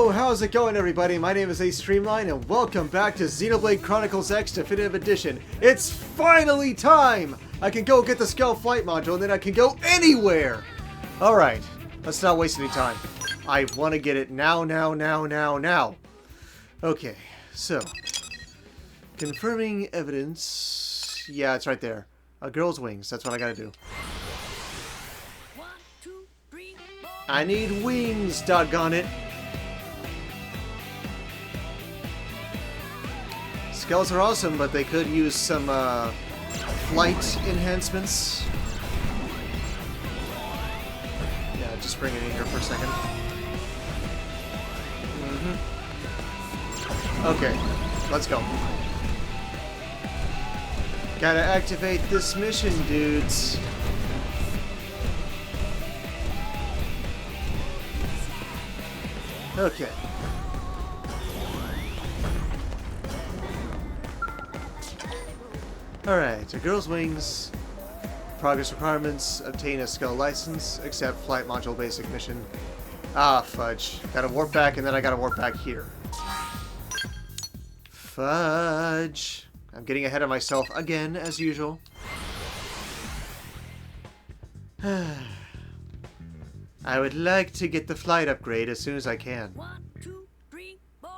Yo, how's it going, everybody? My name is Ace Streamline, and welcome back to Xenoblade Chronicles X Definitive Edition. It's finally time! I can go get the Skell flight module, and then I can go anywhere! Alright, let's not waste any time. I want to get it now. Okay, so. Confirming evidence. Yeah, it's right there. A girl's wings, that's what I gotta do. 1, 2, 3, 4. I need wings, doggone it! Skells are awesome, but they could use some flight enhancements. Yeah, just bring it in here for a second. Okay, let's go. Gotta activate this mission, dudes. Okay. Alright, a girl's wings. Progress requirements. Obtain a Skell license. Accept flight module basic mission. Ah, fudge. Gotta warp back and then I gotta warp back here. Fudge. I'm getting ahead of myself again, as usual. I would like to get the flight upgrade as soon as I can. 1, 2, 3, 4.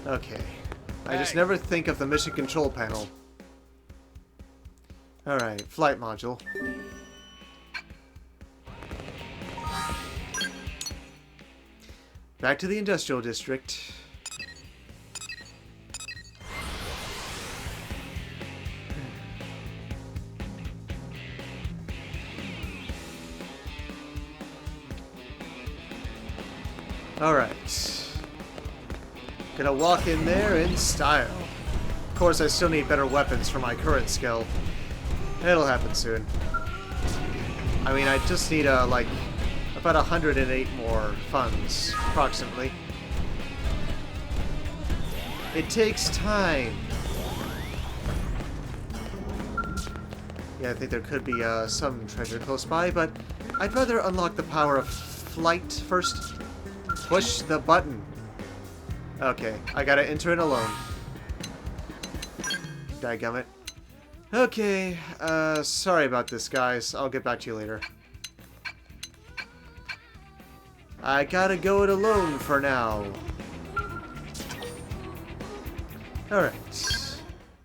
Okay. I just never think of the mission control panel. Alright, flight module. Back to the industrial district. Alright. Gonna walk in there in style. Of course, I still need better weapons for my current skill. It'll happen soon. I mean, I just need, like, about 108 more funds, approximately. It takes time. Yeah, I think there could be, some treasure close by, but I'd rather unlock the power of flight first. Push the button. Okay, I gotta enter it alone. Dadgummit. Okay, sorry about this, guys. I'll get back to you later. I gotta go it alone for now. Alright.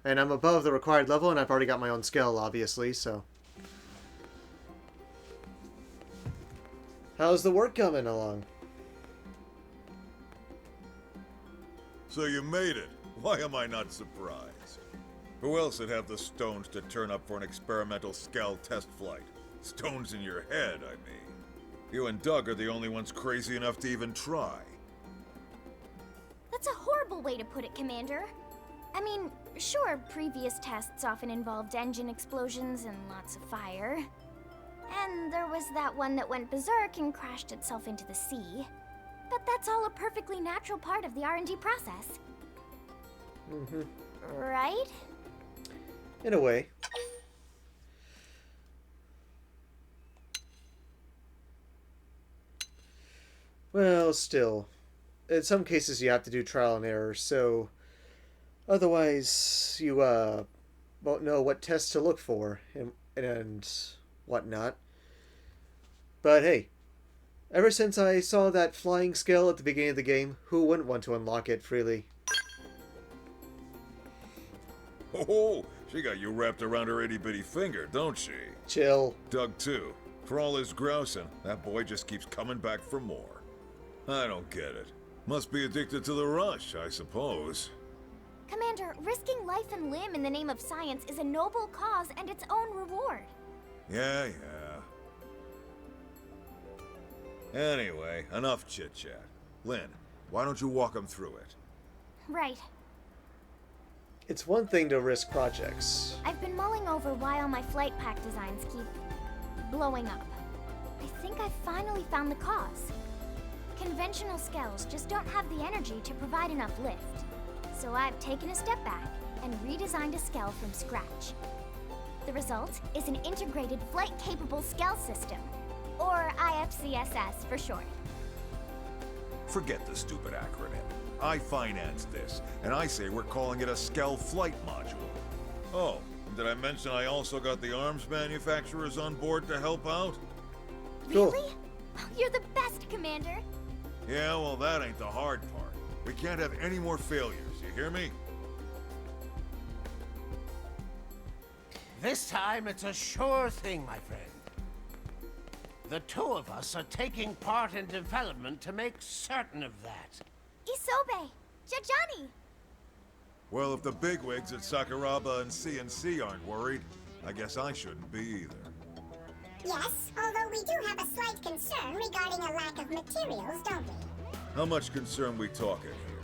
And I'm above the required level, and I've already got my own skill, obviously, so. How's the work coming along? So you made it. Why am I not surprised? Who else would have the stones to turn up for an experimental Skell test flight? Stones in your head, I mean. You and Doug are the only ones crazy enough to even try. That's a horrible way to put it, Commander. I mean, sure, previous tests often involved engine explosions and lots of fire. And there was that one that went berserk and crashed itself into the sea. But that's all a perfectly natural part of the R&D process. Right? In a way. Well, still. In some cases you have to do trial and error, so otherwise you won't know what tests to look for and whatnot. But hey, ever since I saw that flying Skell at the beginning of the game, who wouldn't want to unlock it freely? Oh, she got you wrapped around her itty-bitty finger, don't she? Chill. Doug, too. For all his grousing, that boy just keeps coming back for more. I don't get it. Must be addicted to the rush, I suppose. Commander, risking life and limb in the name of science is a noble cause and its own reward. Yeah. Anyway, enough chit-chat. Lynn, why don't you walk him through it? Right. It's one thing to risk projects. I've been mulling over why all my flight pack designs keep blowing up. I think I've finally found the cause. Conventional Skells just don't have the energy to provide enough lift. So I've taken a step back and redesigned a Skell from scratch. The result is an integrated flight-capable Skell system, or IFCSS for short. Forget the stupid acronym. I financed this, and I say we're calling it a Skell flight module. Oh, and did I mention I also got the arms manufacturers on board to help out? Cool. Really? Oh, you're the best, Commander. Yeah, well, that ain't the hard part. We can't have any more failures, you hear me? This time it's a sure thing, my friend. The two of us are taking part in development to make certain of that. Isobe! Jajani! Well, if the bigwigs at Sakuraba and CNC aren't worried, I guess I shouldn't be either. Yes, although we do have a slight concern regarding a lack of materials, don't we? How much concern we talking here?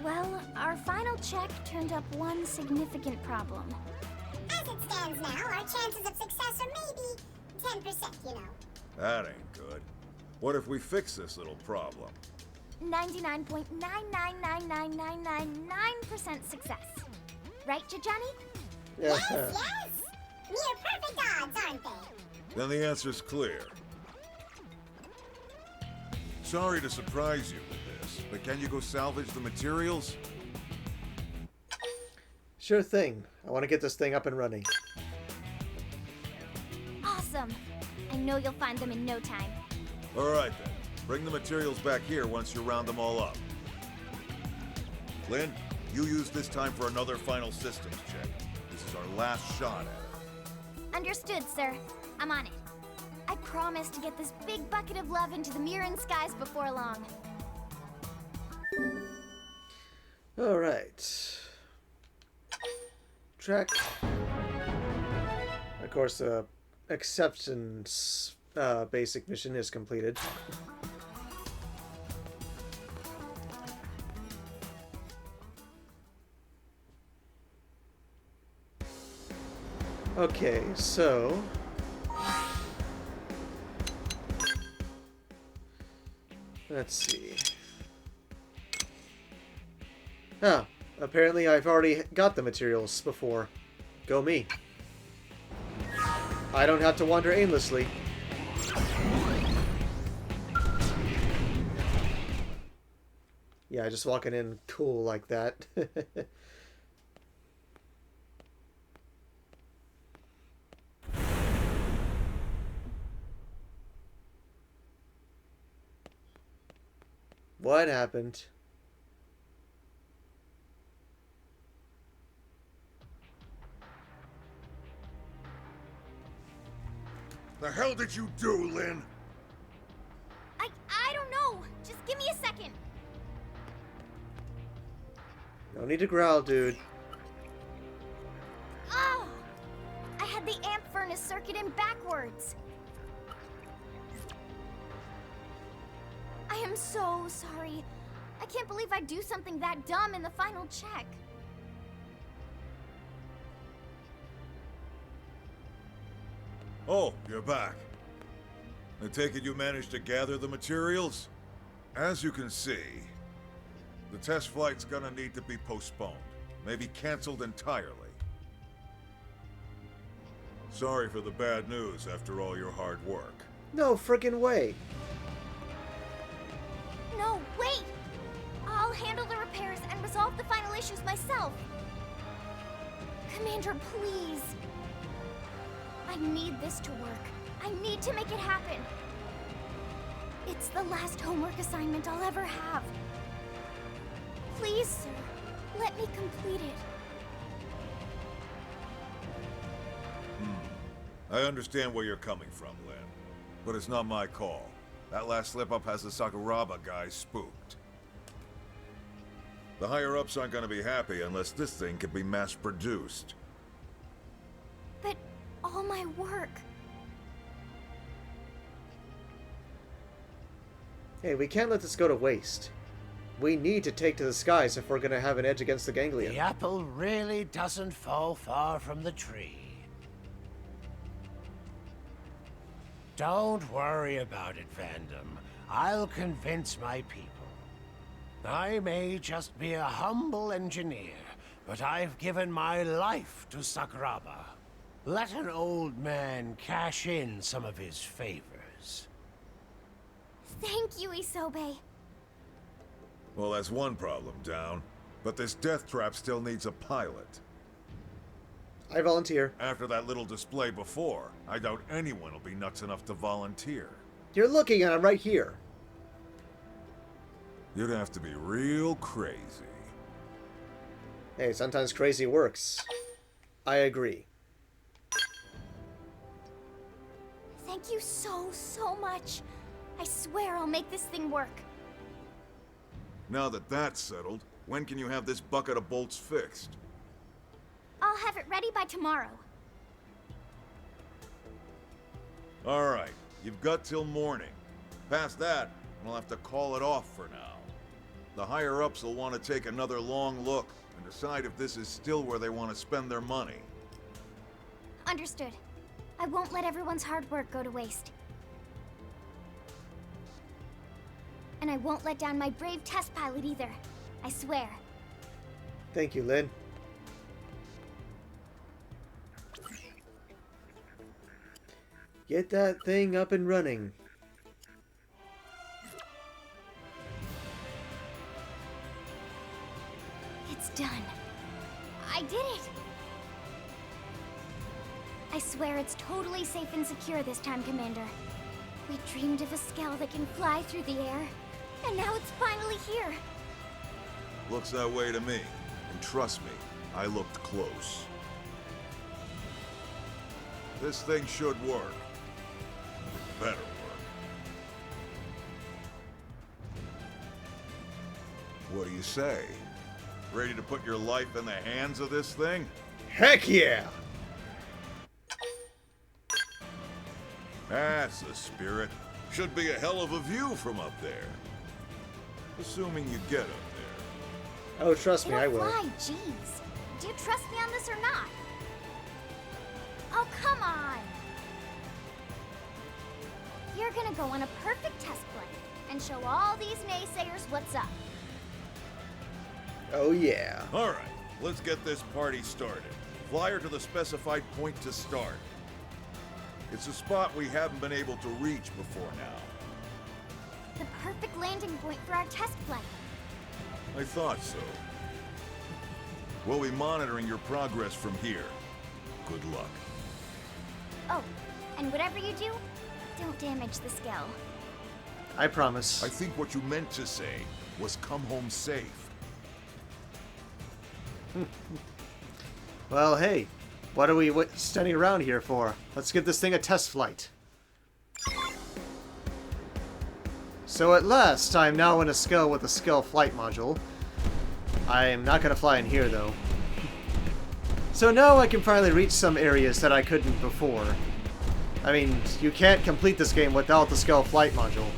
Well, our final check turned up one significant problem. As it stands now, our chances of success are maybe 10%, you know. That ain't good. What if we fix this little problem? 99.9999999% success. Right, Jajani? Yes, yes! Near perfect odds, aren't they? Then the answer's clear. Sorry to surprise you with this, but can you go salvage the materials? Sure thing. I want to get this thing up and running. Awesome. I know you'll find them in no time. Alright then. Bring the materials back here once you round them all up. Lynn, you use this time for another final systems check. This is our last shot at it. Understood, sir. I'm on it. I promise to get this big bucket of love into the Mirren skies before long. Alright. Track. Of course, the acceptance basic mission is completed. Okay, so let's see. Oh, apparently I've already got the materials before. Go me. I don't have to wander aimlessly. Yeah, just walking in cool like that. What happened? The hell did you do, Lynn? I don't know. Just give me a second. No need to growl, dude. Oh! I had the amp furnace circuit in backwards. I am so sorry. I can't believe I'd do something that dumb in the final check. Oh, you're back. I take it you managed to gather the materials? As you can see, the test flight's gonna need to be postponed. Maybe canceled entirely. Sorry for the bad news after all your hard work. No friggin' way. No, wait! I'll handle the repairs and resolve the final issues myself. Commander, please. I need this to work. I need to make it happen. It's the last homework assignment I'll ever have. Please, sir, let me complete it. I understand where you're coming from, Lynn. But it's not my call. That last slip-up has the Sakuraba guys spooked. The higher-ups aren't gonna be happy unless this thing can be mass-produced. But all my work. Hey, we can't let this go to waste. We need to take to the skies if we're gonna have an edge against the ganglion. The apple really doesn't fall far from the tree. Don't worry about it, Vandom. I'll convince my people. I may just be a humble engineer, but I've given my life to Sakuraba. Let an old man cash in some of his favors. Thank you, Isobe. Well, that's one problem down. But this death trap still needs a pilot. I volunteer. After that little display before, I doubt anyone will be nuts enough to volunteer. You're looking at him right here. You'd have to be real crazy. Hey, sometimes crazy works. I agree. Thank you so much. I swear I'll make this thing work. Now that that's settled, when can you have this bucket of bolts fixed? I'll have it ready by tomorrow. Alright, you've got till morning. Past that, we'll have to call it off for now. The higher-ups will want to take another long look and decide if this is still where they want to spend their money. Understood. I won't let everyone's hard work go to waste. And I won't let down my brave test pilot either. I swear. Thank you, Lynn. Get that thing up and running. It's done. I did it! I swear it's totally safe and secure this time, Commander. We dreamed of a Skell that can fly through the air, and now it's finally here. Looks that way to me. And trust me, I looked close. This thing should work. It better work. What do you say? Ready to put your life in the hands of this thing? Heck yeah! That's the spirit. Should be a hell of a view from up there. Assuming you get up there. Oh, trust me, I It'll will. fly, jeez. Do you trust me on this or not? Oh, come on! You're gonna go on a perfect test flight and show all these naysayers what's up. Oh, yeah. Alright, let's get this party started. Fly her to the specified point to start. It's a spot we haven't been able to reach before now. The perfect landing point for our test flight. I thought so. We'll be monitoring your progress from here. Good luck. Oh, and whatever you do, don't damage the Skell. I promise. I think what you meant to say was come home safe. Well, hey. What are we standing around here for? Let's give this thing a test flight. So at last, I'm now in a Skell with a Skell flight module. I'm not going to fly in here, though. So now I can finally reach some areas that I couldn't before. I mean, you can't complete this game without the Skell flight module.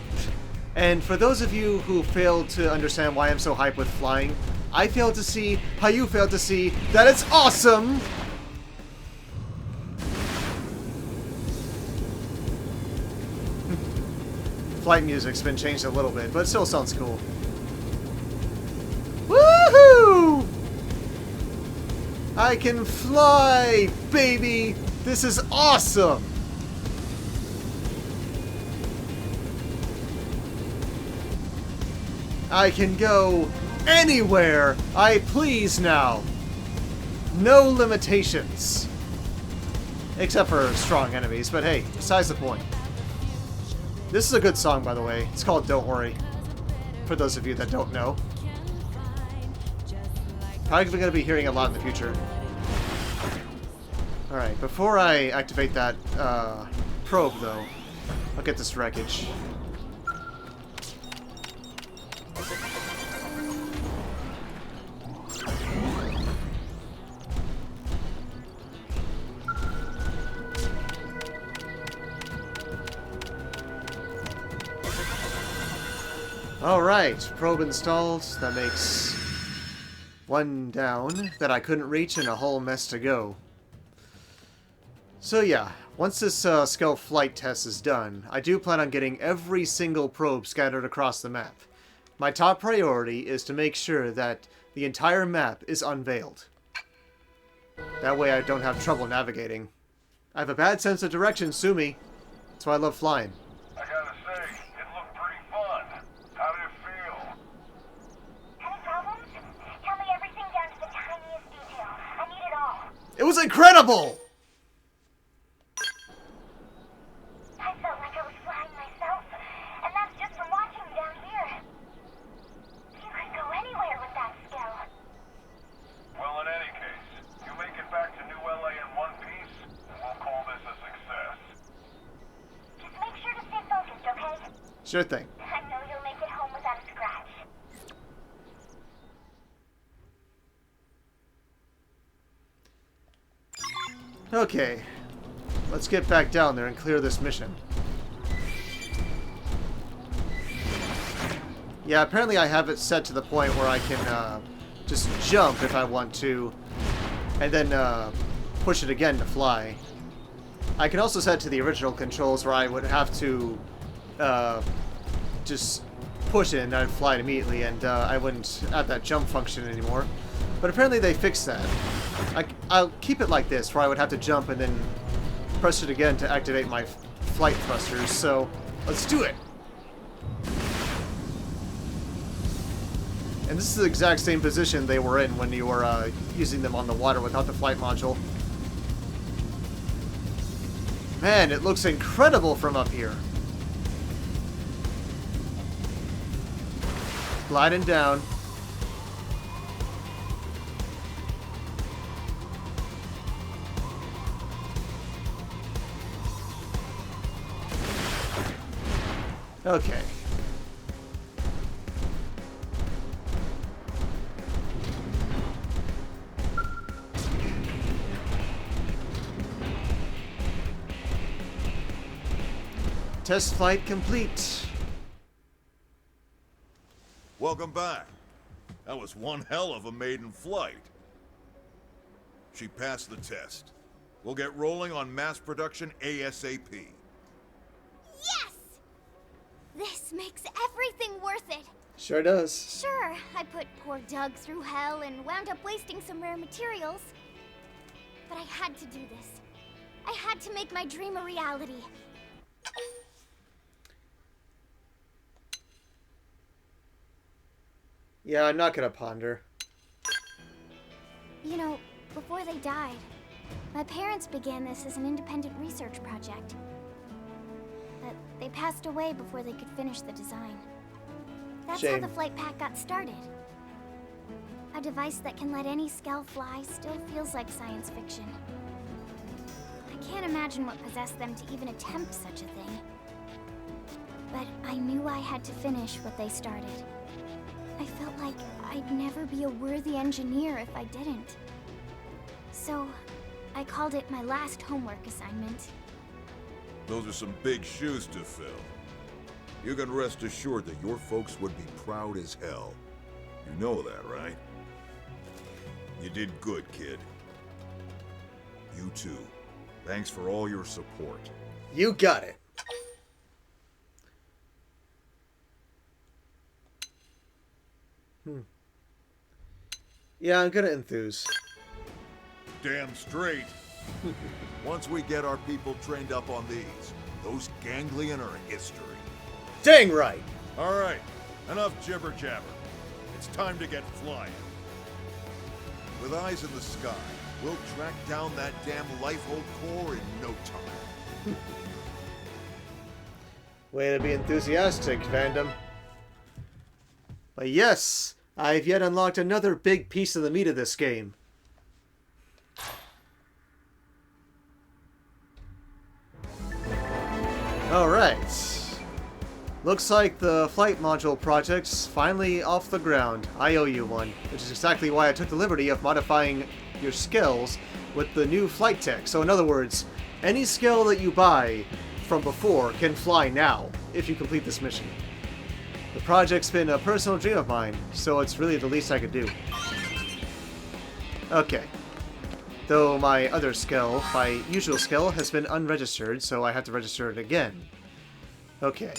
And for those of you who failed to understand why I'm so hyped with flying, I failed to see how you failed to see that it's awesome! Flight music's been changed a little bit, but it still sounds cool. Woohoo! I can fly, baby! This is awesome! I can go anywhere I please now. No limitations. Except for strong enemies, but hey, besides the point. This is a good song, by the way. It's called Don't Worry. For those of you that don't know. Probably going to be hearing a lot in the future. Alright, before I activate that probe, though, I'll get this wreckage. Alright, probe installed. That makes one down that I couldn't reach and a whole mess to go. So yeah, once this Skell flight test is done, I do plan on getting every single probe scattered across the map. My top priority is to make sure that the entire map is unveiled. That way I don't have trouble navigating. I have a bad sense of direction, sue me. That's why I love flying. I gotta say, it looked pretty was incredible! I felt like I was flying myself, and that's just from watching you down here. You could go anywhere with that Skell. Well, in any case, you make it back to New LA in one piece, and we'll call this a success. Just make sure to stay focused, okay? Sure thing. I know you'll make it home without a scratch. Okay. Let's get back down there and clear this mission. Yeah, apparently I have it set to the point where I can just jump if I want to, and then push it again to fly. I can also set it to the original controls where I would have to just push it and I'd fly it immediately, and I wouldn't have that jump function anymore. But apparently they fixed that. I'll keep it like this, where I would have to jump and then press it again to activate my flight thrusters, so let's do it! And this is the exact same position they were in when you were using them on the water without the flight module. Man, it looks incredible from up here. Gliding down. Okay. Test flight complete. Welcome back. That was one hell of a maiden flight. She passed the test. We'll get rolling on mass production ASAP. Yes! This makes everything worth it. Sure does. Sure, I put poor Doug through hell and wound up wasting some rare materials. But I had to do this. I had to make my dream a reality. Yeah, I'm not gonna ponder. You know, before they died, my parents began this as an independent research project. But they passed away before they could finish the design. That's Shame. how the flight pack got started. A device that can let any Skell fly still feels like science fiction. I can't imagine what possessed them to even attempt such a thing. But I knew I had to finish what they started. I felt like I'd never be a worthy engineer if I didn't. So, I called it my last homework assignment. Those are some big shoes to fill. You can rest assured that your folks would be proud as hell. You know that, right? You did good, kid. You too. Thanks for all your support. You got it. Yeah, I'm gonna enthuse. Damn straight. Once we get our people trained up on these, those ganglion are history. Dang right! All right, enough jibber-jabber. It's time to get flying. With eyes in the sky, we'll track down that damn Lifehold core in no time. Way to be enthusiastic, fandom. But yes, I've yet unlocked another big piece of the meat of this game. Alright. Looks like the flight module project's finally off the ground. I owe you one, which is exactly why I took the liberty of modifying your skills with the new flight tech. So in other words, any skill that you buy from before can fly now, if you complete this mission. The project's been a personal dream of mine, so it's really the least I could do. Okay. Though my other skill, my usual skill, has been unregistered, so I have to register it again. Okay.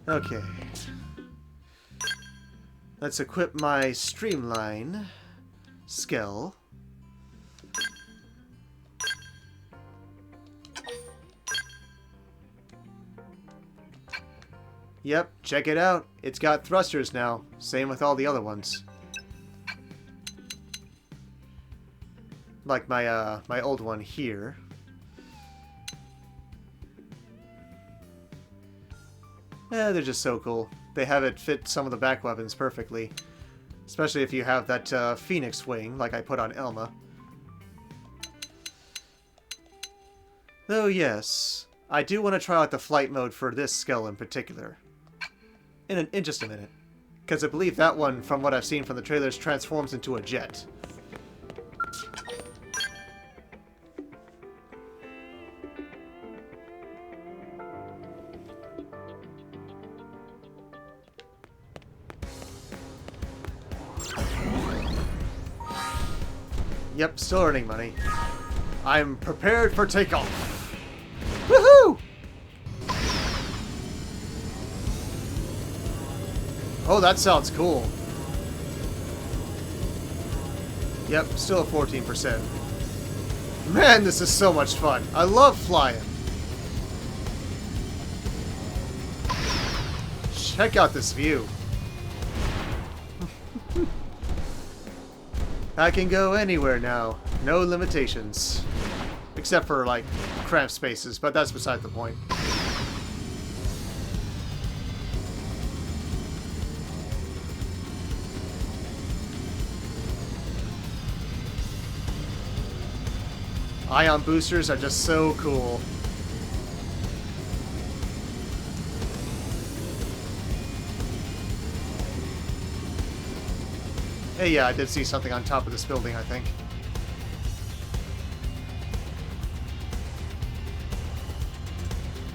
Okay. Let's equip my Streamline Skell. Yep, check it out. It's got thrusters now. Same with all the other ones. Like my old one here. They're just so cool. They have it fit some of the back weapons perfectly. Especially if you have that Phoenix wing, like I put on Elma. Though yes, I do want to try out the flight mode for this Skell in particular. In just a minute. Because I believe that one, from what I've seen from the trailers, transforms into a jet. Yep, still earning money. I'm prepared for takeoff. Woohoo! Oh, that sounds cool. Yep, still at 14%. Man, this is so much fun. I love flying. Check out this view. I can go anywhere now. No limitations. Except for, like, cramped spaces, but that's beside the point. Ion boosters are just so cool. Hey, yeah, I did see something on top of this building, I think.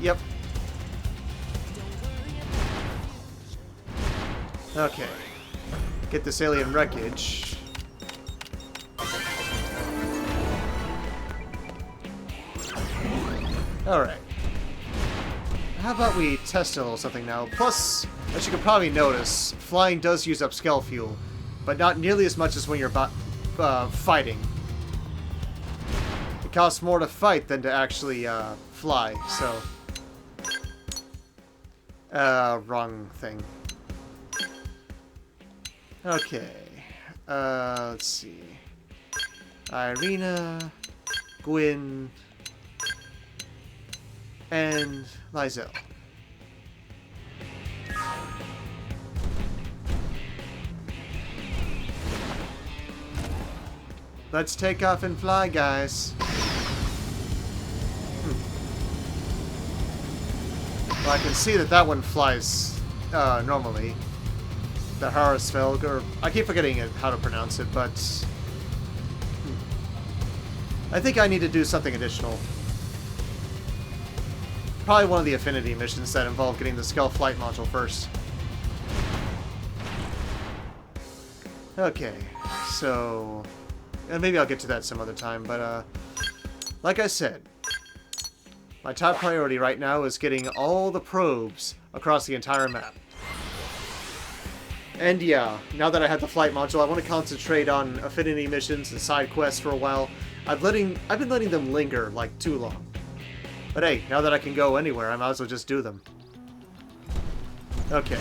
Yep. Okay. Get this alien wreckage. Alright. How about we test a little something now? Plus, as you can probably notice, flying does use up Skell fuel, but not nearly as much as when you're fighting. It costs more to fight than to actually fly, so... wrong thing. Okay. Let's see. Irina, Gwyn, and Lizelle. Let's take off and fly, guys. Well, I can see that that one flies normally. The Harrisfelg, or I keep forgetting how to pronounce it, but I think I need to do something additional. Probably one of the Affinity missions that involve getting the Skell flight module first. Okay, so... and maybe I'll get to that some other time, but like I said, my top priority right now is getting all the probes across the entire map. And yeah, now that I have the flight module, I want to concentrate on Affinity missions and side quests for a while. I've been letting them linger like too long. But hey, now that I can go anywhere, I might as well just do them. Okay.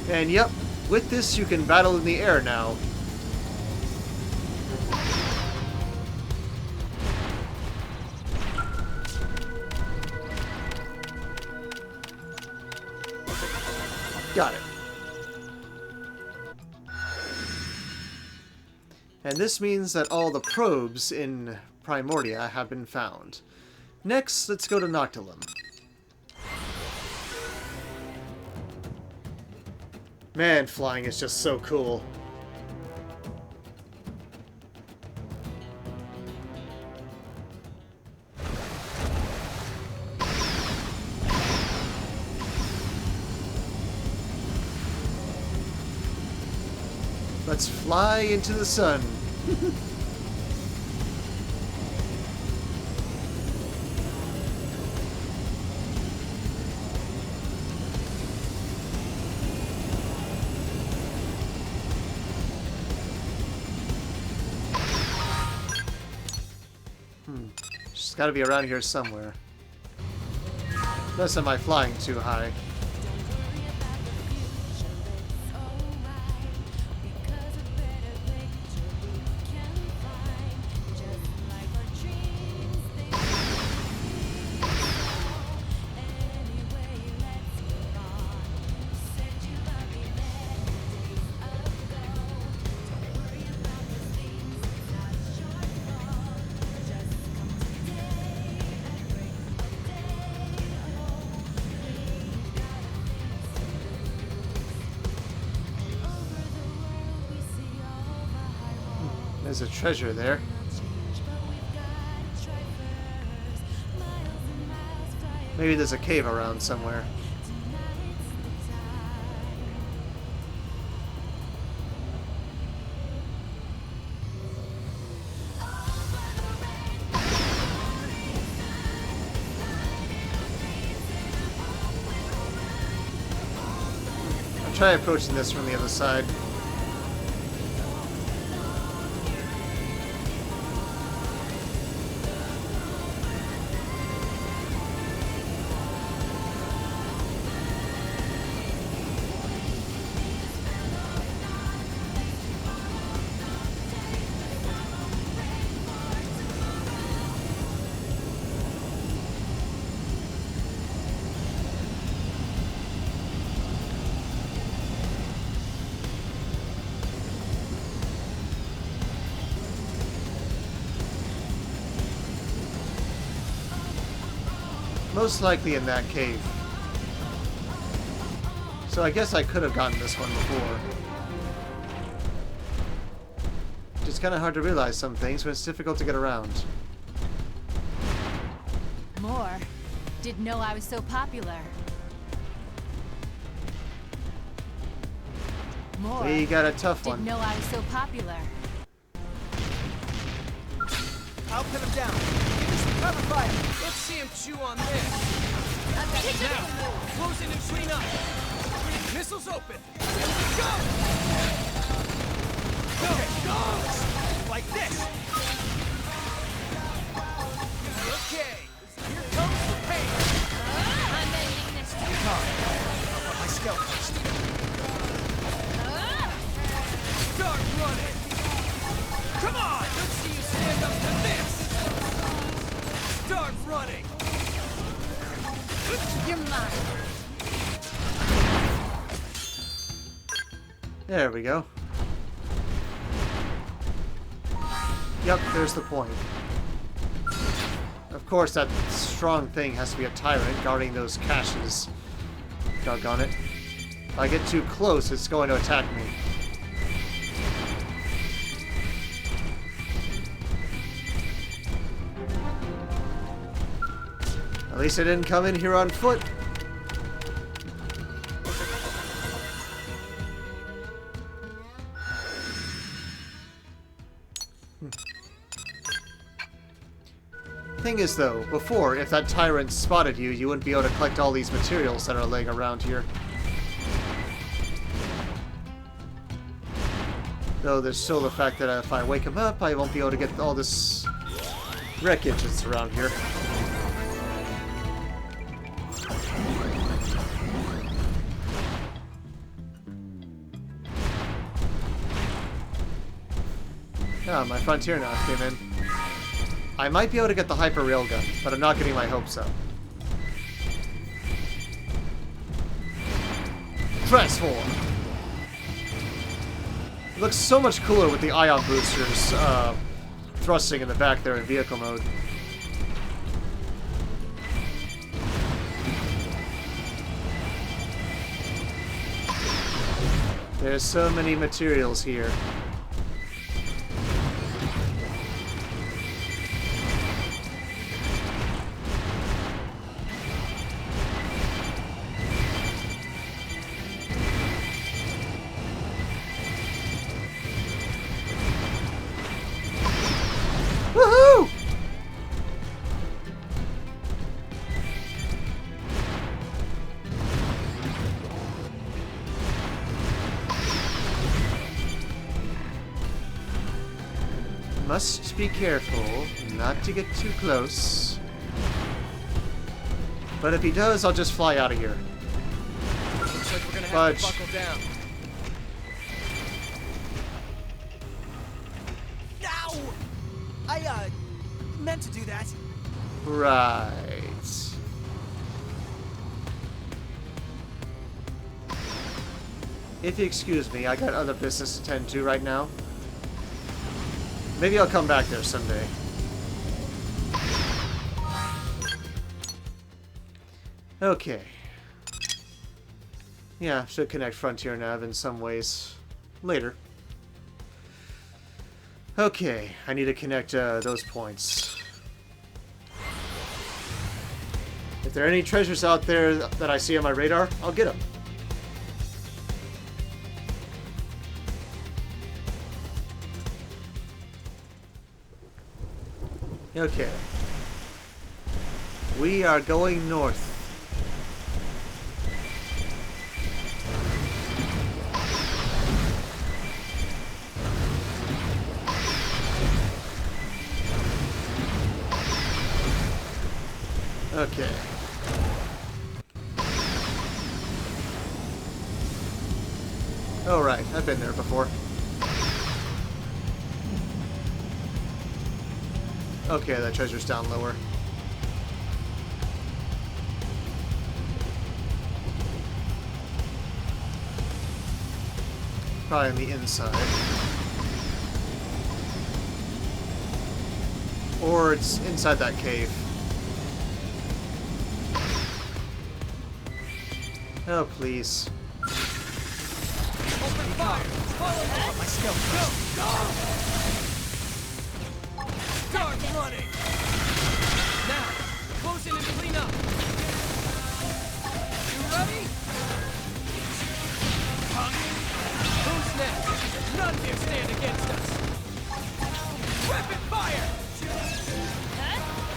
And yep, with this you can battle in the air now. Got it. And this means that all the probes in Primordia have been found. Next, let's go to Noctilum. Man, flying is just so cool. Let's fly into the sun. She's got to be around here somewhere. Unless am I flying too high? There's a treasure there. Maybe there's a cave around somewhere. I'll try approaching this from the other side. Most likely in that cave. So I guess I could have gotten this one before. It's kind of hard to realize some things when it's difficult to get around. More. Didn't know I was so popular. More. We got a tough Didn't one. know I was so popular. I'll pin him down. Give me some cover fire. Let's see him chew on this. Now, close in and clean up. Missiles open. Here we go. Go. Like this. Okay. Here comes the pain. I'm ending this. I'll put my Skell first. Start running. Come on. Let's see you stand up to this. Start running. You're mine. There we go. Yep, there's the point. Of course, that strong thing has to be a tyrant guarding those caches. Doggone it. If I get too close, it's going to attack me. At least I didn't come in here on foot. Thing is though, before, if that tyrant spotted you, you wouldn't be able to collect all these materials that are laying around here. Though there's still the fact that if I wake him up, I won't be able to get all this wreckage that's around here. Ah, my frontier now came in. I might be able to get the hyper railgun, but I'm not getting my hopes up. Transform! It looks so much cooler with the ion boosters thrusting in the back there in vehicle mode. There's so many materials here. Woohoo! Must be careful not to get too close. But if he does, I'll just fly out of here. Looks like we're gonna have Fudge. to buckle down. Ow! I meant to do that. Right. If you excuse me, I got other business to tend to right now. Maybe I'll come back there someday. Okay. Yeah, should connect Frontier Nav in some ways later. Okay, I need to connect those points. If there are any treasures out there that I see on my radar, I'll get them. Okay. We are going north. Okay. Oh, right. I've been there before. Okay, that treasure's down lower. Probably on the inside. Or it's inside that cave. Oh, please. Open fire! Follow my skill. Go! Start running! Now, close in and clean up. You ready? Who's next? None dare stand against us. Weapon fire!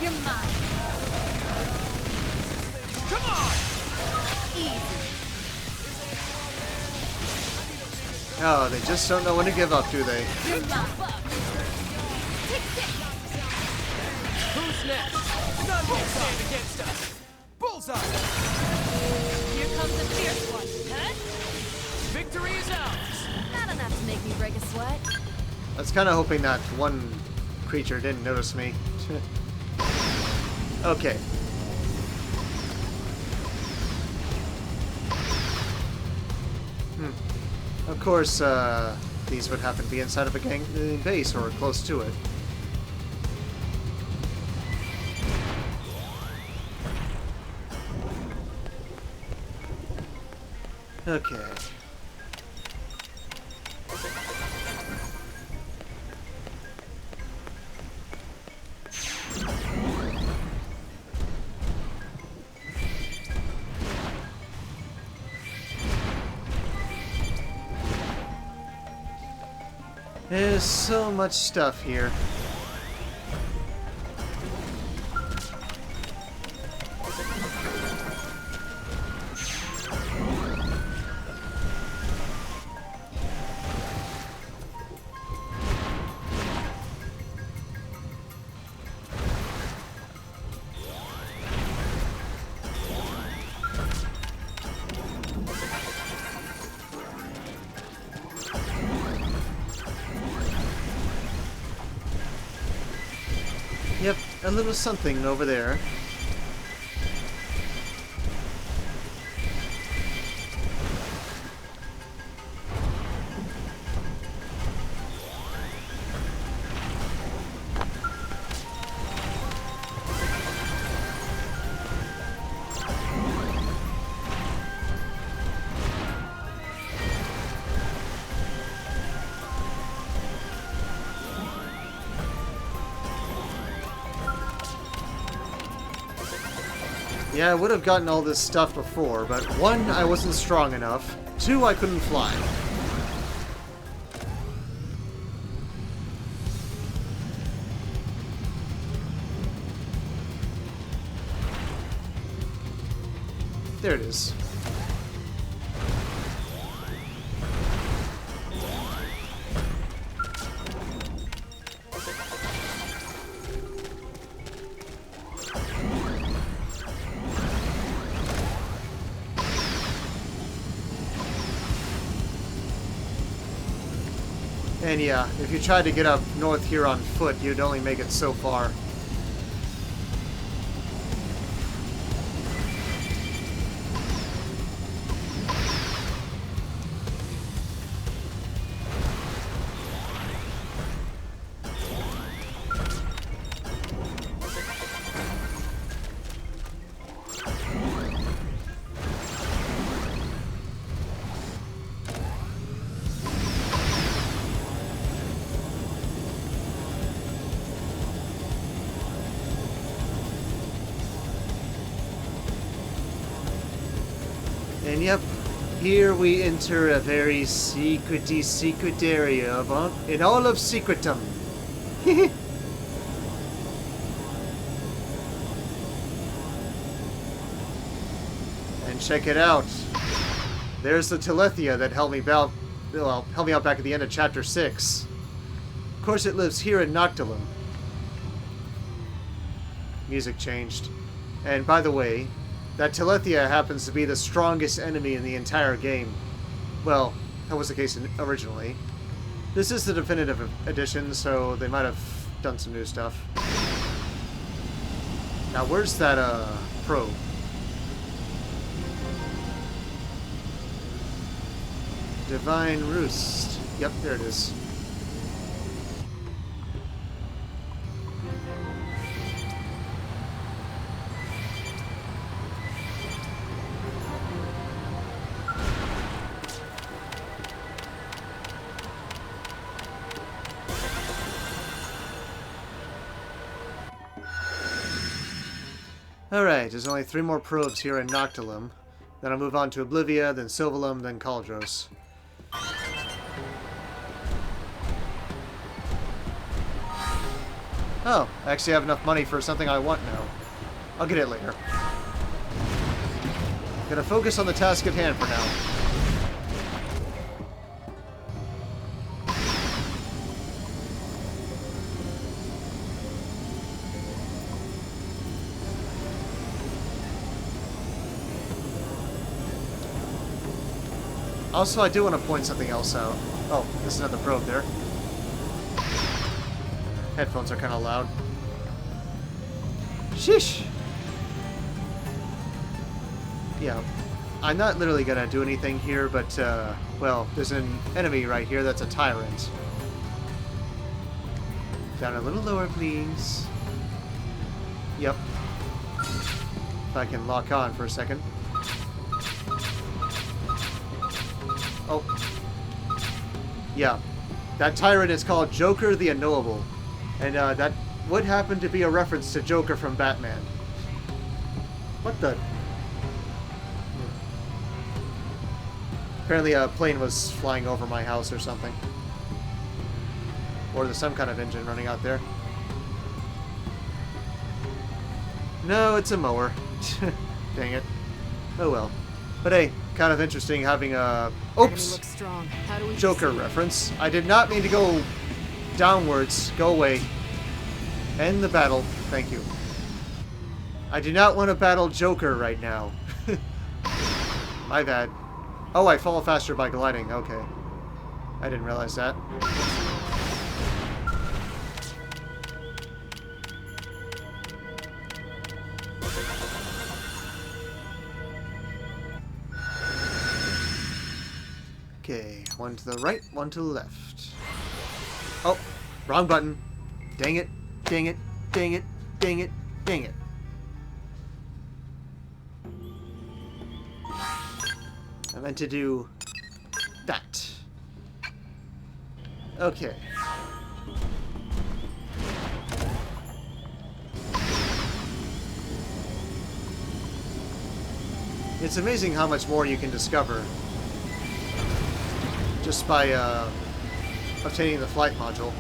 You're mine. Come on! Oh, they just don't know when to give up, do they? You're mine. Who's next? None will stand against us. Bullseye! Here comes the fierce one. Huh? Victory is ours! Not enough to make me break a sweat. I was kind of hoping that one creature didn't notice me. Okay. Of course, these would happen to be inside of a gang base or close to it. Okay. There's so much stuff here. Yep, a little something over there. Yeah, I would have gotten all this stuff before, but one, I wasn't strong enough. Two, I couldn't fly. There it is. And yeah, if you tried to get up north here on foot, you'd only make it so far. And yep, here we enter a very secret area of in all of secretum. And check it out. There's the Telethia that helped me out. Well, helped me out back at the end of chapter 6. Of course, it lives here in Noctilum. Music changed. And by the way, that Telethia happens to be the strongest enemy in the entire game. Well, that was the case originally. This is the definitive edition, so they might have done some new stuff. Now, where's that, probe? Divine Roost. Yep, there it is. Alright, there's only 3 more probes here in Noctilum. Then I'll move on to Oblivia, then Silvalum, then Cauldros. Oh, I actually have enough money for something I want now. I'll get it later. Gonna focus on the task at hand for now. Also, I do want to point something else out. Oh, there's another probe there. Headphones are kind of loud. Sheesh! Yeah, I'm not literally gonna do anything here, but, well, there's an enemy right here that's a tyrant. Down a little lower, please. Yep. If I can lock on for a second. Oh. Yeah. That tyrant is called Joker the Unknowable. And that would happen to be a reference to Joker from Batman. What the? Apparently a plane was flying over my house or something. Or there's some kind of engine running out there. No, it's a mower. Dang it. Oh well. But hey, kind of interesting having a... Oops! Joker reference. I did not mean to go downwards. Go away. End the battle. Thank you. I do not want to battle Joker right now. My bad. Oh, I fall faster by gliding. Okay. I didn't realize that. Okay, one to the right, one to the left. Oh, wrong button. Dang it, dang it, dang it, dang it, dang it. I meant to do that. Okay. It's amazing how much more you can discover just by obtaining the flight module.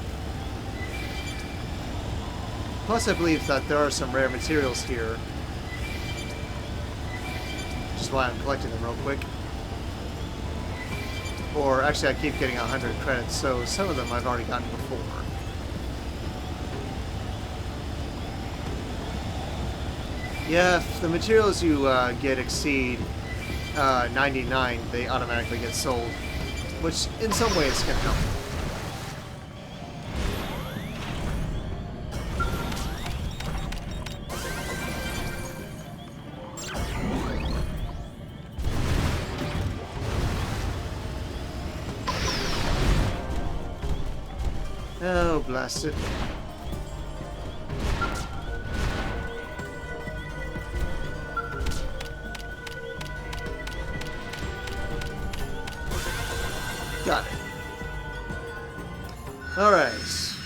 Plus, I believe that there are some rare materials here, which is why I'm collecting them real quick. Or, actually, I keep getting 100 credits, so some of them I've already gotten before. Yeah, if the materials you get exceed 99, they automatically get sold, which in some ways can help. Oh, blast it. Got it. Alright.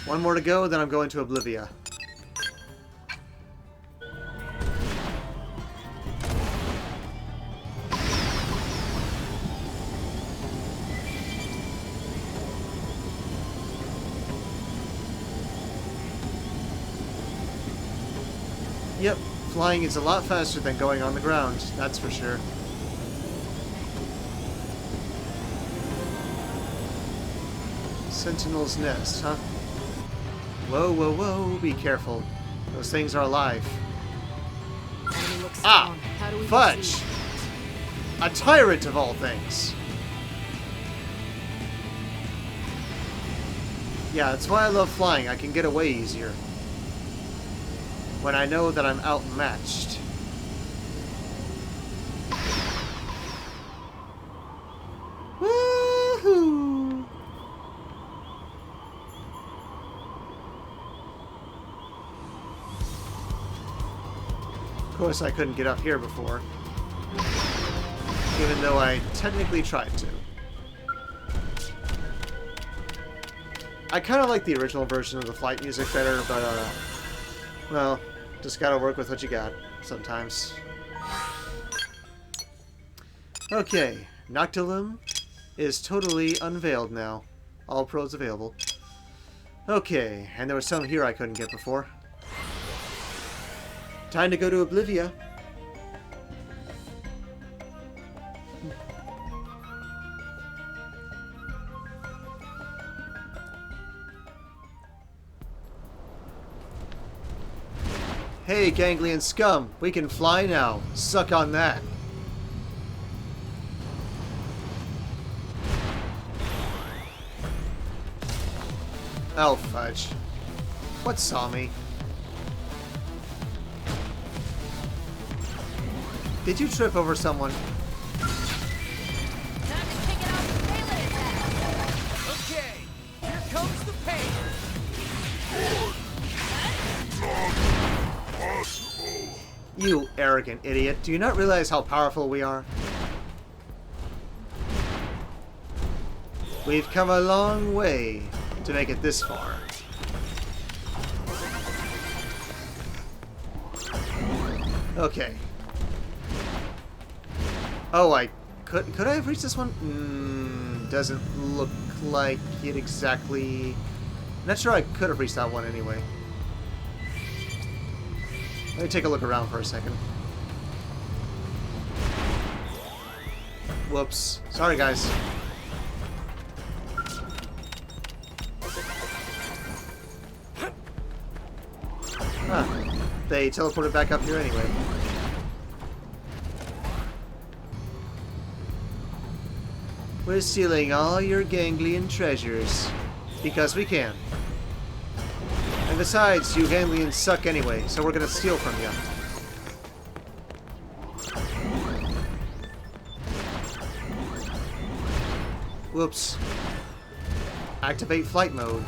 One more to go, then I'm going to Oblivia. Yep, flying is a lot faster than going on the ground, that's for sure. Sentinel's nest, huh? Whoa, whoa, whoa, be careful. Those things are alive. Ah! Fudge! A tyrant of all things! Yeah, that's why I love flying. I can get away easier. When I know that I'm outmatched. Woohoo! Of course, I couldn't get up here before. Even though I technically tried to. I kind of like the original version of the flight music better, but, well, just gotta work with what you got, sometimes. Okay, Noctilum is totally unveiled now. All pros available. Okay, and there was some here I couldn't get before. Time to go to Oblivia. Hey, ganglion scum, we can fly now. Suck on that. Oh, fudge. What saw me? Did you trip over someone? Time to kick it off the melee attack. Okay, here comes the pain. You arrogant idiot. Do you not realize how powerful we are? We've come a long way to make it this far. Okay. Oh, could I have reached this one? Doesn't look like it exactly. Not sure I could have reached that one anyway. Let me take a look around for a second. Whoops. Sorry, guys. Huh. They teleported back up here anyway. We're stealing all your ganglion treasures. Because we can. And besides, you ganglions suck anyway, so we're gonna steal from you. Whoops. Activate flight mode.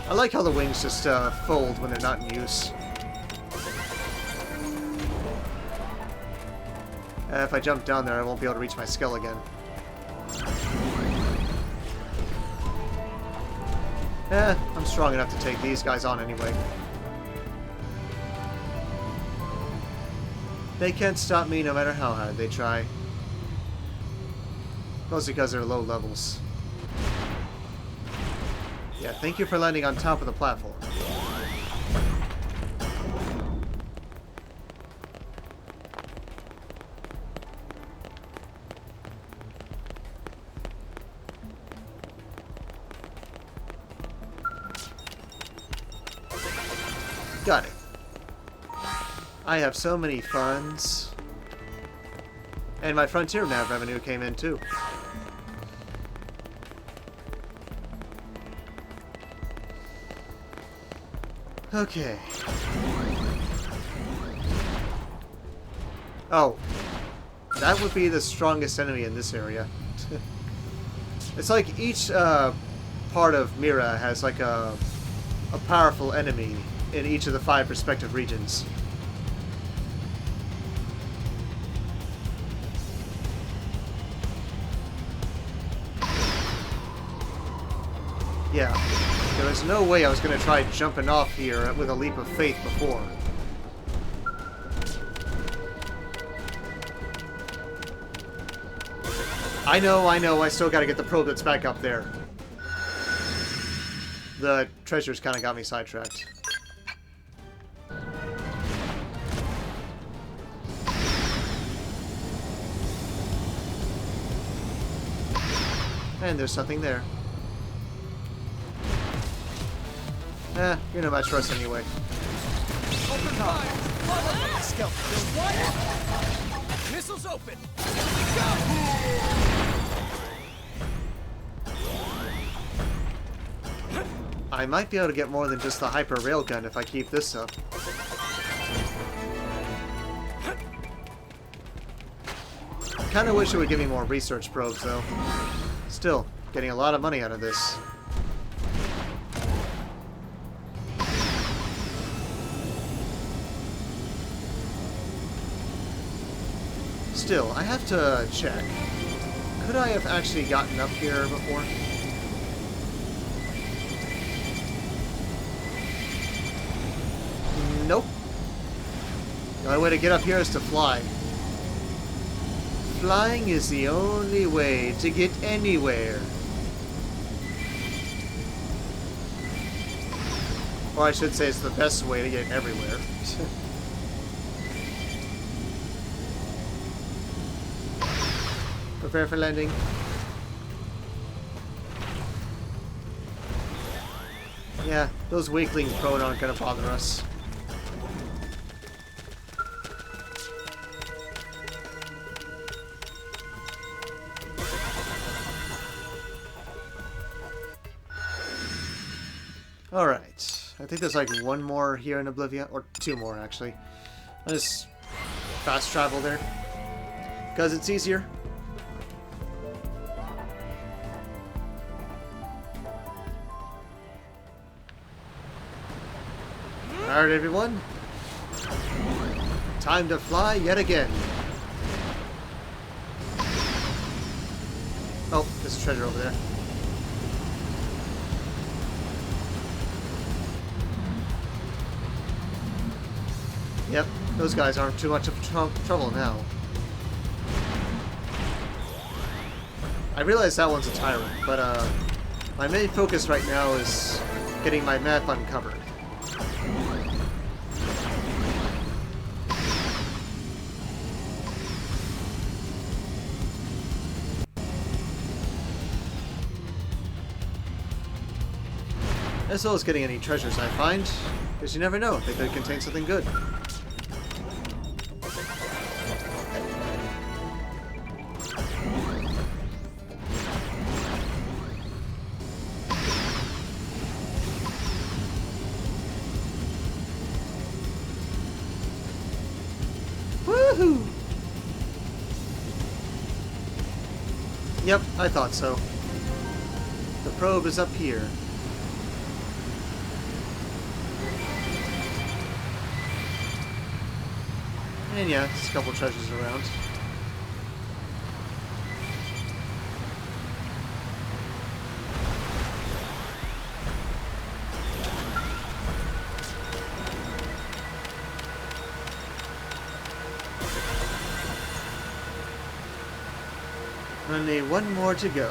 I like how the wings just fold when they're not in use. If I jump down there, I won't be able to reach my Skell again. I'm strong enough to take these guys on anyway. They can't stop me no matter how hard they try. Mostly because they're low levels. Yeah, thank you for landing on top of the platform. Got it. I have so many funds. And my Frontier Nav revenue came in too. Okay. Oh. That would be the strongest enemy in this area. It's like each part of Mira has like a powerful enemy in each of the 5 respective regions. Yeah, there was no way I was going to try jumping off here with a leap of faith before. I know, I still got to get the probe that's back up there. The treasures kind of got me sidetracked. And there's something there. You're no match for us anyway. Open fire! Follow Skell. What? Missiles open! Go! I might be able to get more than just the hyper railgun if I keep this up. Kinda wish it would give me more research probes though. Still, getting a lot of money out of this. Still, I have to check. Could I have actually gotten up here before? Nope. The only way to get up here is to fly. Flying is the only way to get anywhere. Or I should say it's the best way to get everywhere. Prepare for landing. Yeah, those weakling prone aren't gonna bother us. Alright. I think there's like one more here in Oblivion, or 2 more actually. I'll just fast travel there. Because it's easier. Alright everyone. Time to fly yet again. Oh, there's a treasure over there. Yep, those guys aren't too much of trouble now. I realize that one's a tyrant, but my main focus right now is getting my map uncovered. As well as getting any treasures I find, because you never know, they could contain something good. Woohoo! Yep, I thought so. The probe is up here. And yeah, there's a couple treasures around. Only one more to go.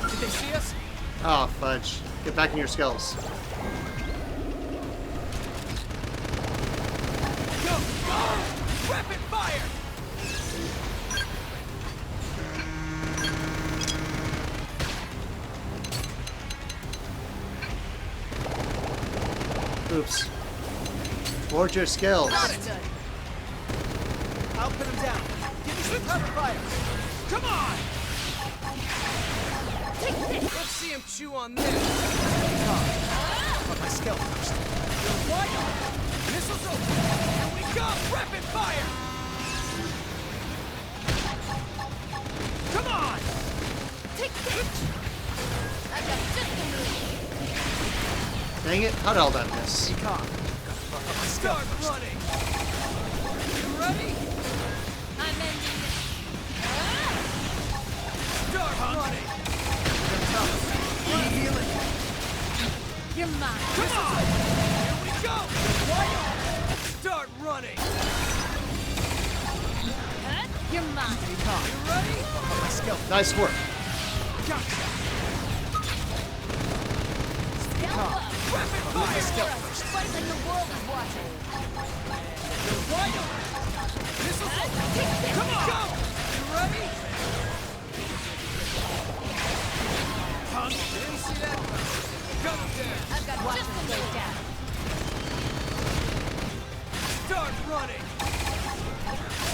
Did they see us? Oh, fudge. Get back in your skulls. Go! Go! Rapid fire! Forge your skills. Got it! I'll put him down. Give me some cover fire! Come on! Take this! Let's see him chew on this. But my Skell first. You're wide open. Missiles open. Here we go! Rapid fire! Come on! Take this! I've got just the move. Dang it, how'd all that miss? Be calm. Start running! You ready? I'm ending this. Start running! Need healing. You're mine. Come on! Here we go! Wide open. Start running! You're mine. Be calm. You ready? My Skell. Nice work. Gotcha! Skell up. Rapid fire! Skell first. Fight like the world is watching. You're wide open. Missiles open. Come on! Go! You ready? Punk! Didn't see that coming. Gun him there. I've got just the move down. Start running!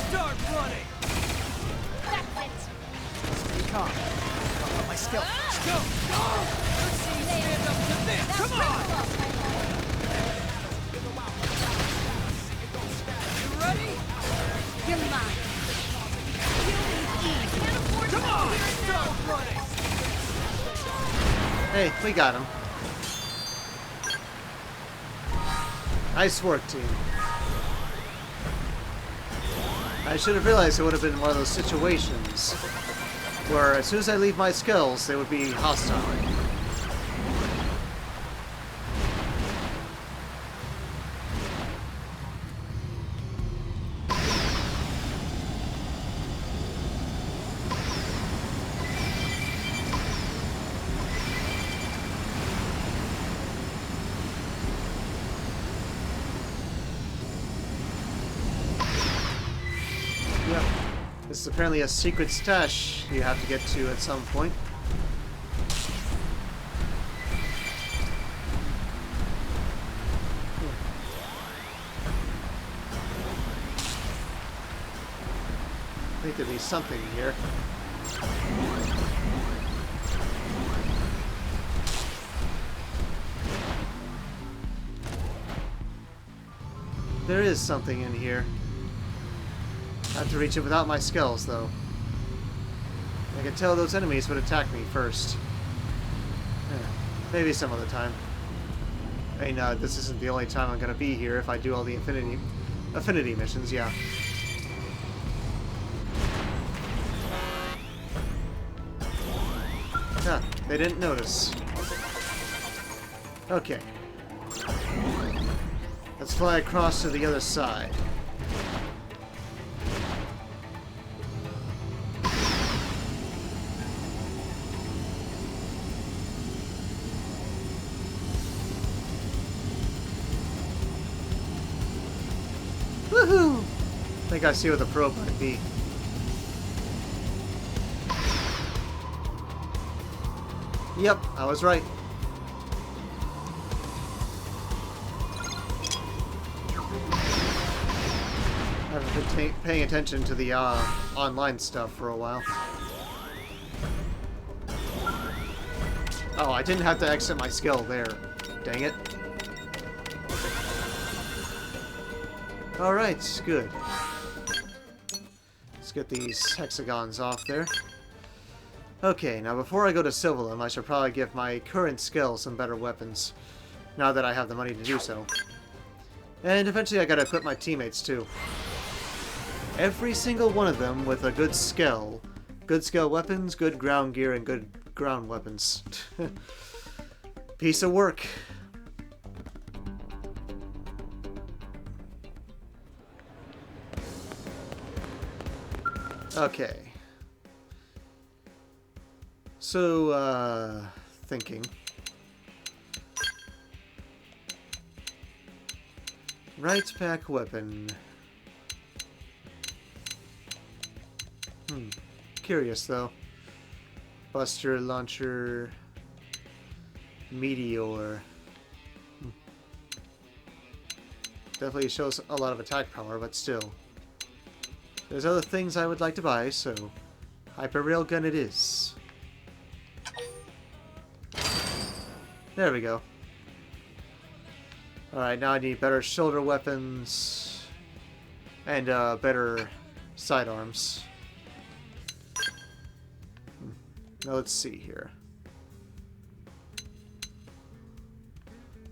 Start running! That's it. Stay calm. I'll put my Skell first. Go! Go! Let's see you stand up to this! Now Come on! triple up. You ready? You're mine. I can't afford Come to on! hear it now. Start running! Hey, we got him. Nice work, team. I should have realized it would have been one of those situations where as soon as I leave my skills, they would be hostile. Yep. This is apparently a secret stash you have to get to at some point. I think there'd be something here. There is something in here. I have to reach it without my skills, though. I can tell those enemies would attack me first. Maybe some other time. I mean, this isn't the only time I'm gonna be here if I do all the affinity missions, yeah. Huh, they didn't notice. Okay. Let's fly across to the other side. Woohoo! I think I see what the probe might be. Yep, I was right. I haven't been paying attention to the online stuff for a while. Oh, I didn't have to exit my skill there. Dang it. Alright, good. Let's get these hexagons off there. Okay, now before I go to Silverlim, I should probably give my current skill some better weapons. Now that I have the money to do so. And eventually I gotta equip my teammates too. Every single one of them with a good skill. Good skill weapons, good ground gear, and good ground weapons. Piece of work. Okay. So, thinking. Right pack weapon. Curious, though. Buster, launcher, meteor. Definitely shows a lot of attack power, but still. There's other things I would like to buy, so hyper railgun it is. There we go. Alright, now I need better shoulder weapons and better sidearms. Now let's see here.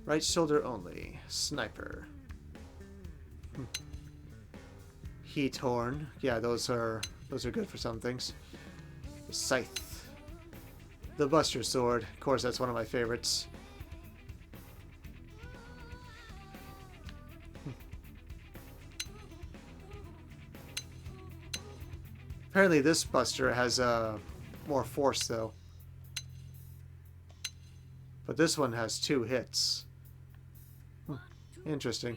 Right shoulder only. Sniper. Heat horn. Yeah, those are good for some things. Scythe. The Buster Sword. Of course, that's one of my favorites. Apparently this Buster has more force, though. But this one has 2 hits. Interesting.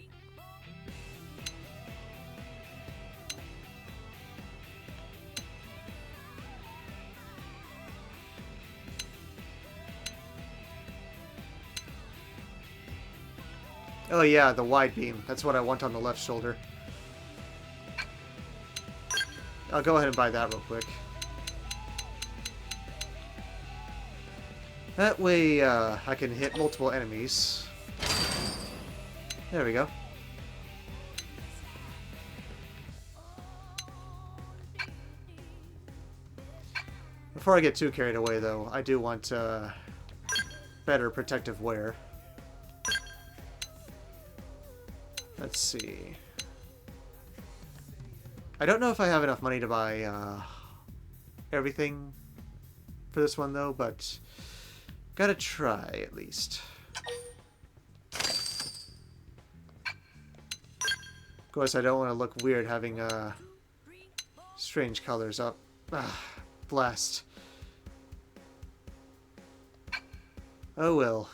Oh yeah, the wide beam. That's what I want on the left shoulder. I'll go ahead and buy that real quick. That way I can hit multiple enemies. There we go. Before I get too carried away though, I do want better protective wear. Let's see. I don't know if I have enough money to buy everything for this one though, but gotta try at least. Of course, I don't want to look weird having strange colors up. Blast. Oh well.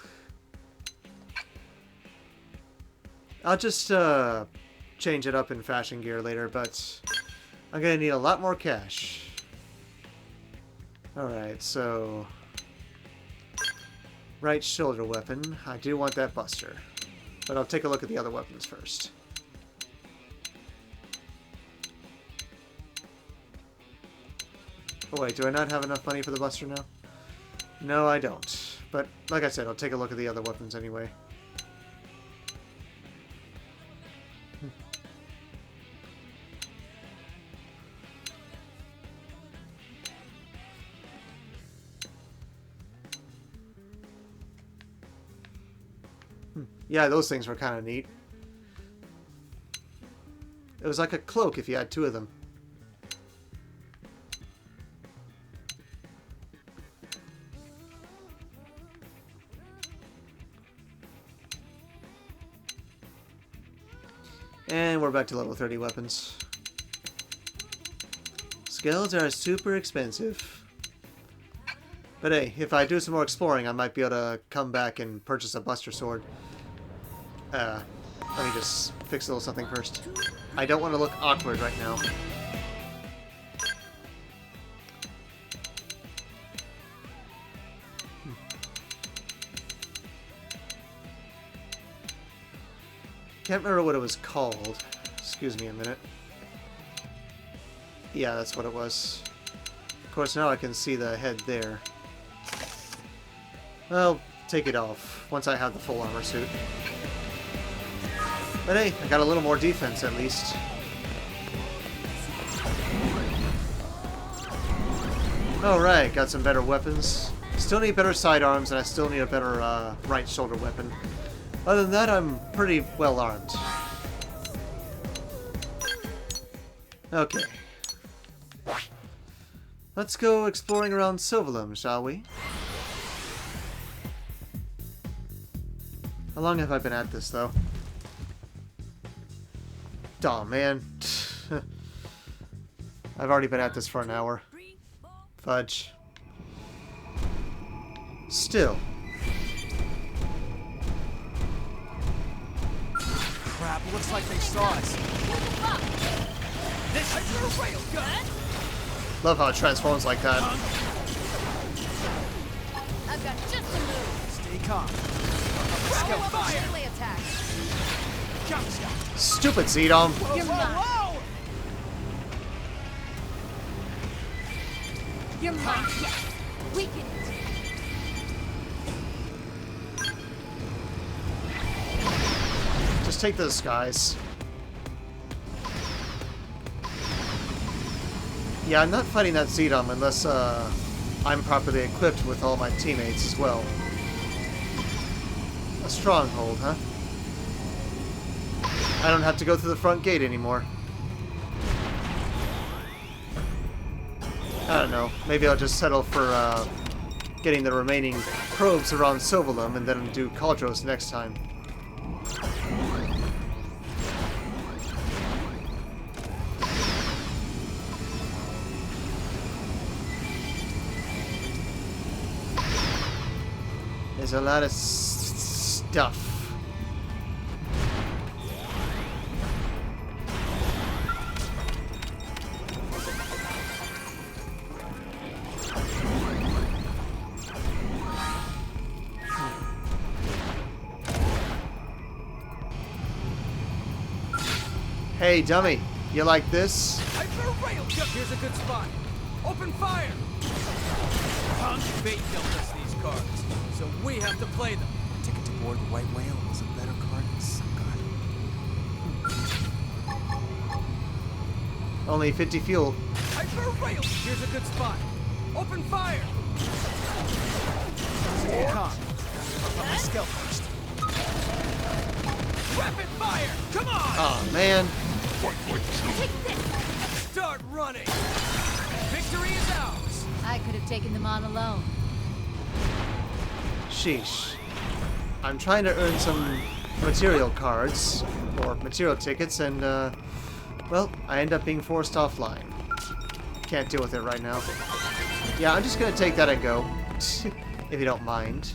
I'll just change it up in fashion gear later, but I'm gonna need a lot more cash. Alright, so right shoulder weapon. I do want that Buster. But I'll take a look at the other weapons first. Oh wait, do I not have enough money for the Buster now? No, I don't. But like I said, I'll take a look at the other weapons anyway. Yeah, those things were kind of neat. It was like a cloak if you had 2 of them. And we're back to level 30 weapons. Skells are super expensive. But hey, if I do some more exploring, I might be able to come back and purchase a Buster Sword. Let me just fix a little something first. I don't want to look awkward right now. Can't remember what it was called. Excuse me a minute. Yeah, that's what it was. Of course, now I can see the head there. I'll take it off once I have the full armor suit. But hey, I got a little more defense at least. Alright, got some better weapons. Still need better sidearms, and I still need a better right shoulder weapon. Other than that, I'm pretty well armed. Okay. Let's go exploring around Silverlum, shall we? How long have I been at this, though? Aw, man. I've already been at this for an hour. Fudge. Still. Crap, looks like they saw us. This is your railgun. Love how it transforms like that. I've got just a move. Stay calm. Roll Skell up a fire. melee attack. Stupid Zedom. You're mine. You're mine. Yes. Weaken it. Just take those guys. Yeah, I'm not fighting that Zedom unless I'm properly equipped with all my teammates as well. A stronghold, huh? I don't have to go through the front gate anymore. I don't know. Maybe I'll just settle for getting the remaining probes around Silverlum and then do Caldros next time. There's a lot of stuff. Hey, dummy, you like this? Here's a good spot. Open fire! Punk bait dealt us these cards, so we have to play them. Ticket to board the White Whale was a better card than some god. Only 50 fuel. Here's a good spot. Open fire! Come. I'll put my Skell first. Rapid fire! Come on! Aw, man. Start running! Victory is ours! I could have taken them on alone. Sheesh. I'm trying to earn some material cards, or material tickets, and, well, I end up being forced offline. Can't deal with it right now. Yeah, I'm just gonna take that and go, if you don't mind.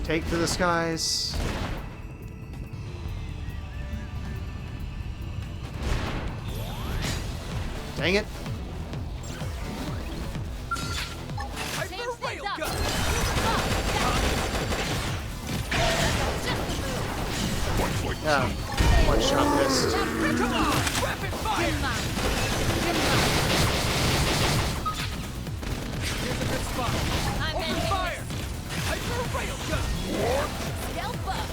Take to the skies. Dang it. Yeah, one shot missed. Come on! Rapid fire! Here's a good spot. Open fire! Hyper railgun! Stealth up.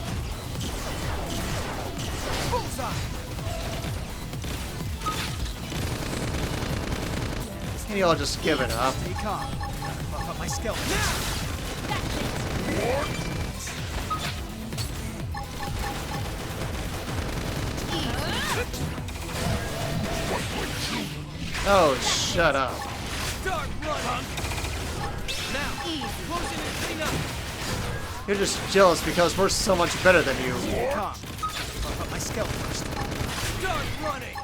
Bullseye! Can you all just give it up? Stay calm. I'll put my Skell first. Oh, shut up. Start running! Now, closing and clean up! You're just jealous because we're so much better than you. Calm. I'll put my Skell first. Start running!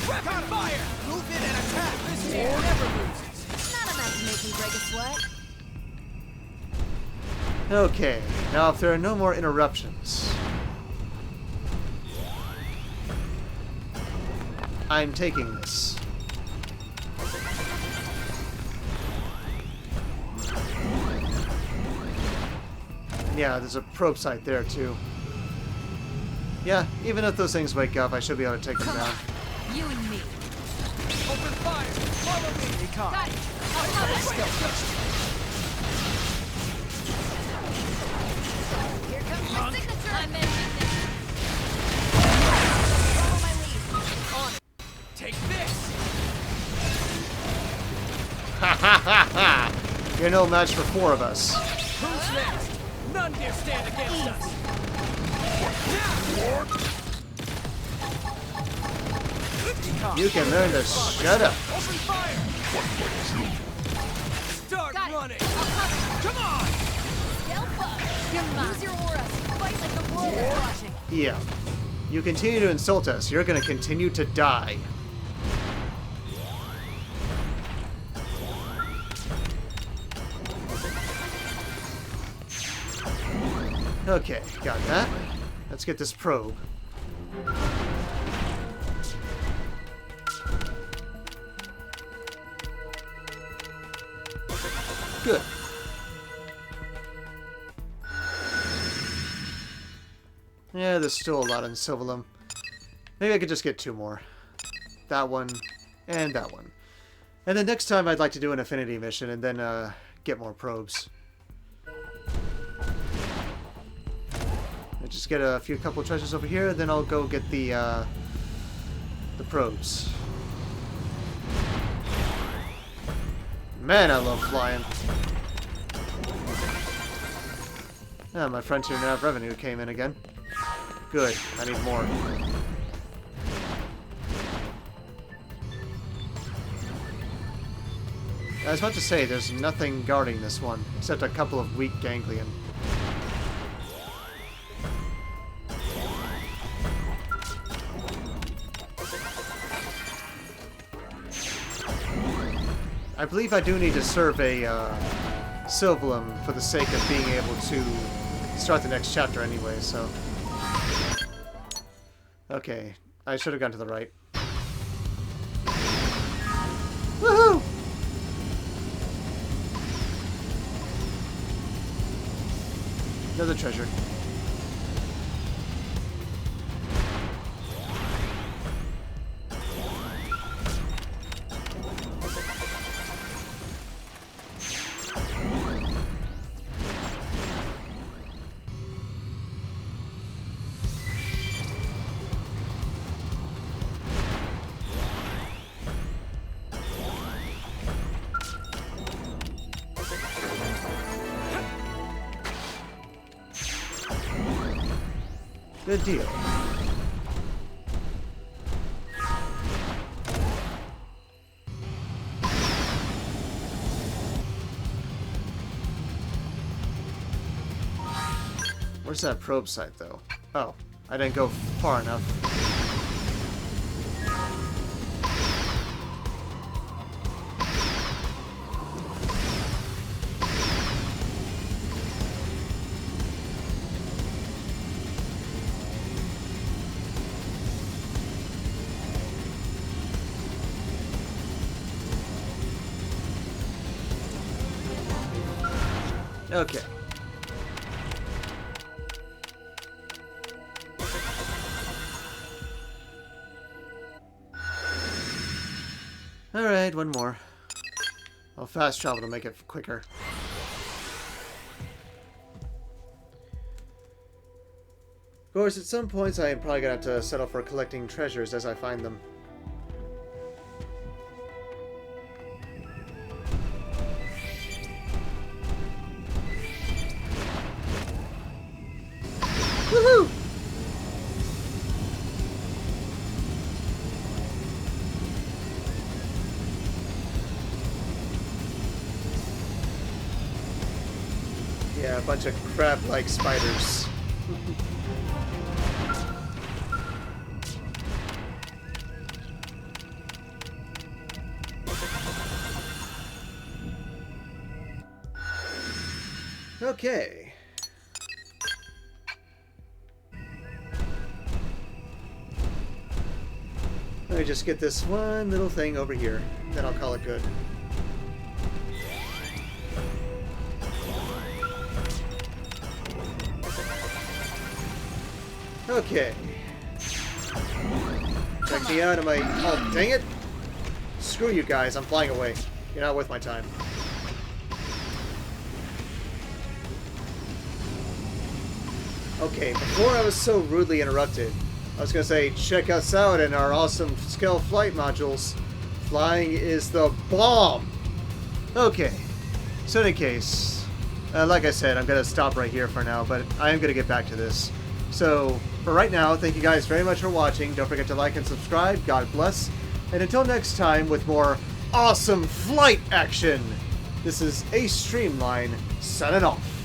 Rapid fire! Move in and attack! This team never loses! Not enough to make me break a sweat. Okay, now if there are no more interruptions, I'm taking this. Yeah, there's a probe site there too. Yeah, even if those things wake up, I should be able to take them down. You and me. Open fire! Follow me! Stay calm. Got it. I'll put my Skell first. Here comes my signature. I'm ending this. Follow my lead. On it! Take this! Ha ha ha ha! You're no match for four of us. Who's next? None dare stand against us! You can learn to shut up. Open fire! Start running! Come on! Stealth up. Use your aura. Fight like the world is watching. Yeah. You continue to insult us, you're gonna continue to die. Okay, got that. Let's get this probe. Good. Yeah, there's still a lot in Silverlum. Maybe I could just get 2 more. That one, and that one. And then next time I'd like to do an affinity mission and then get more probes. I just get a couple treasures over here, then I'll go get the probes. Man, I love flying. Ah, my Frontier Nav revenue came in again. Good, I need more. I was about to say, there's nothing guarding this one, except a couple of weak ganglion. I believe I do need to serve a Silverlum for the sake of being able to start the next chapter anyway, so... Okay, I should have gone to the right. Woohoo! Another treasure. Good deal. Where's that probe site, though? Oh, I didn't go far enough. Okay. Alright, one more. I'll fast travel to make it quicker. Of course, at some points I am probably gonna have to settle for collecting treasures as I find them. Woohoo! Yeah, a bunch of crab-like spiders. Okay. Let me just get this one little thing over here, then I'll call it good. Okay. Check me out, am I... Oh, dang it! Screw you guys, I'm flying away. You're not worth my time. Okay, before I was so rudely interrupted, I was going to say, check us out in our awesome Skell flight modules. Flying is the bomb! Okay, so in any case, like I said, I'm going to stop right here for now, but I am going to get back to this. So, for right now, thank you guys very much for watching. Don't forget to like and subscribe. God bless. And until next time with more awesome flight action, this is Ace Streamline, signing off.